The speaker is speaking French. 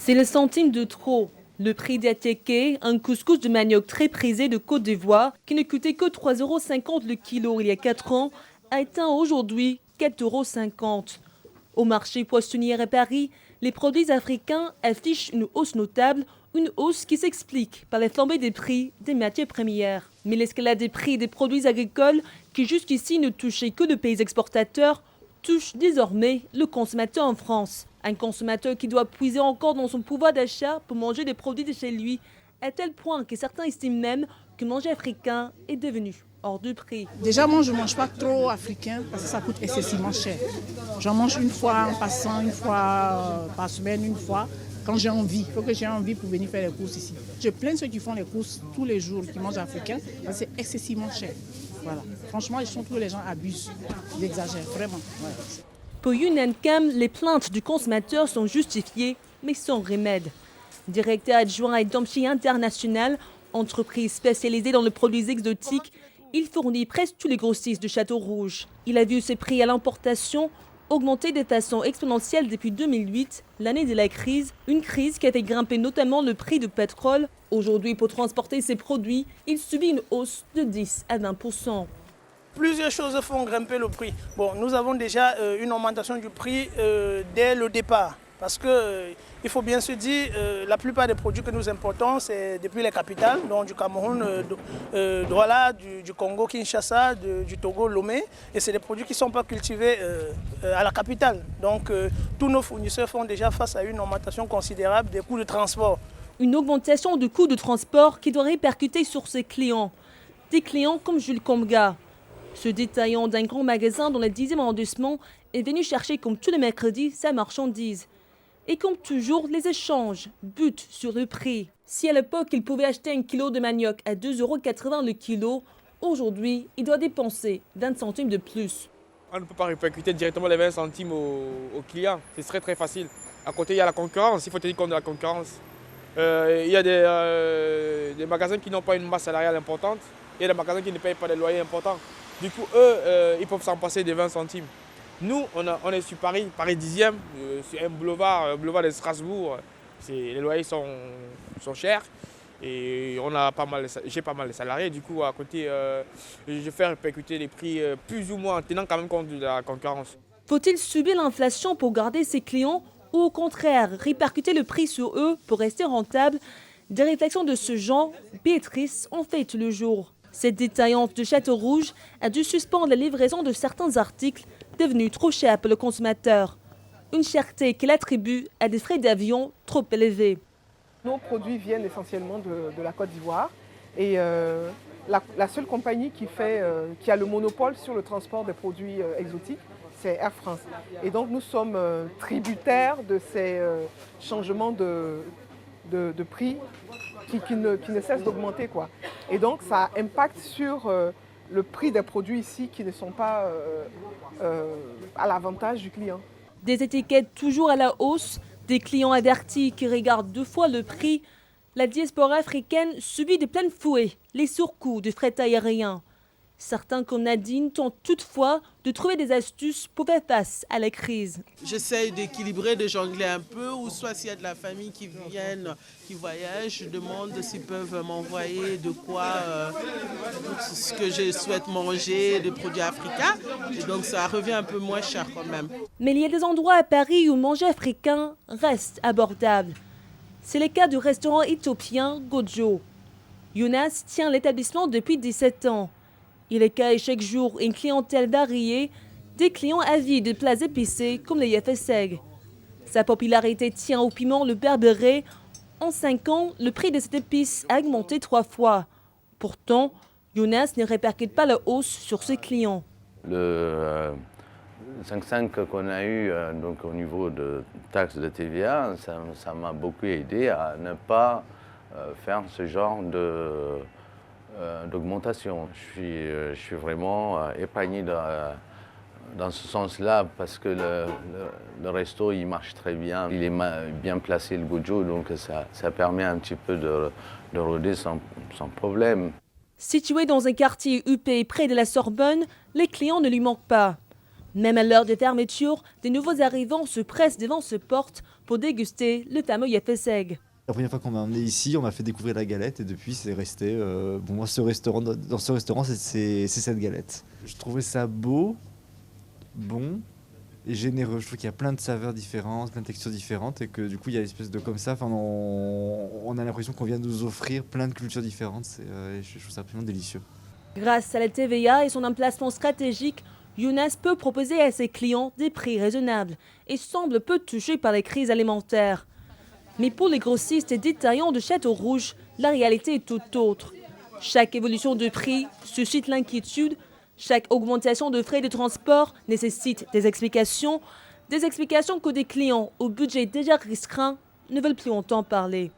C'est le centime de trop. Le prix d'Attiéké, un couscous de manioc très prisé de Côte d'Ivoire, qui ne coûtait que 3,50 € le kilo il y a 4 ans, a atteint aujourd'hui 4,50 €. Au marché poissonnier à Paris, les produits africains affichent une hausse notable, une hausse qui s'explique par la flambée des prix des matières premières. Mais l'escalade des prix des produits agricoles, qui jusqu'ici ne touchait que les pays exportateurs, touche désormais le consommateur en France. Un consommateur qui doit puiser encore dans son pouvoir d'achat pour manger des produits de chez lui, à tel point que certains estiment même que manger africain est devenu hors de prix. Déjà, moi, je ne mange pas trop africain parce que ça coûte excessivement cher. J'en mange une fois en passant, une fois par semaine, une fois, quand j'ai envie. Il faut que j'ai envie pour venir faire les courses ici. Je plains ceux qui font les courses tous les jours, qui mangent africain, parce que c'est excessivement cher. Voilà. Franchement, je trouve que les gens abusent. Ils exagèrent, vraiment. Ouais. Pour Yunnan Kam, les plaintes du consommateur sont justifiées, mais sans remède. Directeur adjoint à Domchi International, entreprise spécialisée dans les produits exotiques, il fournit presque tous les grossistes de Château-Rouge. Il a vu ses prix à l'importation augmenter de façon exponentielle depuis 2008, l'année de la crise, une crise qui a fait grimper notamment le prix du pétrole. Aujourd'hui, pour transporter ses produits, il subit une hausse de 10 à 20%. Plusieurs choses font grimper le prix. Bon, nous avons déjà une augmentation du prix dès le départ. Parce qu'il faut bien se dire, la plupart des produits que nous importons, c'est depuis les capitales, donc du Cameroun, Douala, du Congo, Kinshasa, du Togo, Lomé. Et c'est des produits qui ne sont pas cultivés à la capitale. Donc tous nos fournisseurs font déjà face à une augmentation considérable des coûts de transport. Une augmentation de coûts de transport qui doit répercuter sur ses clients. Des clients comme Jules Komga. Ce détaillant d'un grand magasin dans le 10e arrondissement est venu chercher comme tous les mercredis sa marchandise. Et comme toujours, les échanges butent sur le prix. Si à l'époque, il pouvait acheter un kilo de manioc à 2,80 € le kilo, aujourd'hui, il doit dépenser 20 centimes de plus. On ne peut pas répercuter directement les 20 centimes aux clients. C'est très très facile. À côté, il y a la concurrence. Il faut tenir compte de la concurrence. Il y a des magasins qui n'ont pas une masse salariale importante. Il y a des magasins qui ne payent pas des loyers importants. Du coup, eux, ils peuvent s'en passer des 20 centimes. Nous, on est sur Paris 10e, sur un boulevard de Strasbourg. Les loyers sont chers et j'ai pas mal de salariés. Du coup, à côté, je fais répercuter les prix plus ou moins en tenant quand même compte de la concurrence. Faut-il subir l'inflation pour garder ses clients ou au contraire répercuter le prix sur eux pour rester rentable? Des réflexions de ce genre, Béatrice en fait tout le jour. Cette détaillante de Château-Rouge a dû suspendre la livraison de certains articles devenus trop chers pour le consommateur. Une cherté qu'elle attribue à des frais d'avion trop élevés. Nos produits viennent essentiellement de la Côte d'Ivoire et la seule compagnie qui a le monopole sur le transport des produits exotiques, c'est Air France. Et donc nous sommes tributaires de ces changements de prix qui ne cessent d'augmenter, quoi. Et donc ça impacte sur le prix des produits ici qui ne sont pas à l'avantage du client. Des étiquettes toujours à la hausse, des clients avertis qui regardent 2 fois le prix. La diaspora africaine subit de plein fouet les surcoûts du fret aérien. Certains comme Nadine tentent toutefois de trouver des astuces pour faire face à la crise. J'essaye d'équilibrer, de jongler un peu, ou soit s'il y a de la famille qui viennent, qui voyagent, je demande s'ils peuvent m'envoyer de quoi, ce que je souhaite manger, des produits africains. Et donc ça revient un peu moins cher quand même. Mais il y a des endroits à Paris où manger africain reste abordable. C'est le cas du restaurant éthiopien Gojo. Younas tient l'établissement depuis 17 ans. Il accueille chaque jour une clientèle variée, des clients avides de plats épicés comme les yafeseg. Sa popularité tient au piment le berbéré. En 5 ans, le prix de cette épice a augmenté 3 fois. Pourtant, Younas ne répercute pas la hausse sur ses clients. Le 5,5 qu'on a eu donc au niveau de taxe de TVA, ça m'a beaucoup aidé à ne pas faire ce genre d'augmentation. Je suis vraiment épargné dans ce sens-là parce que le resto il marche très bien. Il est bien placé le Gojo, donc ça permet un petit peu de rôder sans problème. Situé dans un quartier huppé près de la Sorbonne, les clients ne lui manquent pas. Même à l'heure des fermetures, des nouveaux arrivants se pressent devant ce porte pour déguster le fameux yafeseg. La première fois qu'on m'a emmené ici, on m'a fait découvrir la galette et depuis c'est resté. Bon, moi, dans ce restaurant, c'est cette galette. Je trouvais ça beau, bon et généreux. Je trouve qu'il y a plein de saveurs différentes, plein de textures différentes et que du coup il y a une espèce de comme ça. Enfin, on a l'impression qu'on vient de nous offrir plein de cultures différentes. Je trouve ça absolument délicieux. Grâce à la TVA et son emplacement stratégique, Younes peut proposer à ses clients des prix raisonnables et semble peu touché par les crises alimentaires. Mais pour les grossistes et détaillants de Château Rouge, la réalité est tout autre. Chaque évolution de prix suscite l'inquiétude, chaque augmentation de frais de transport nécessite des explications que des clients au budget déjà restreint ne veulent plus entendre parler.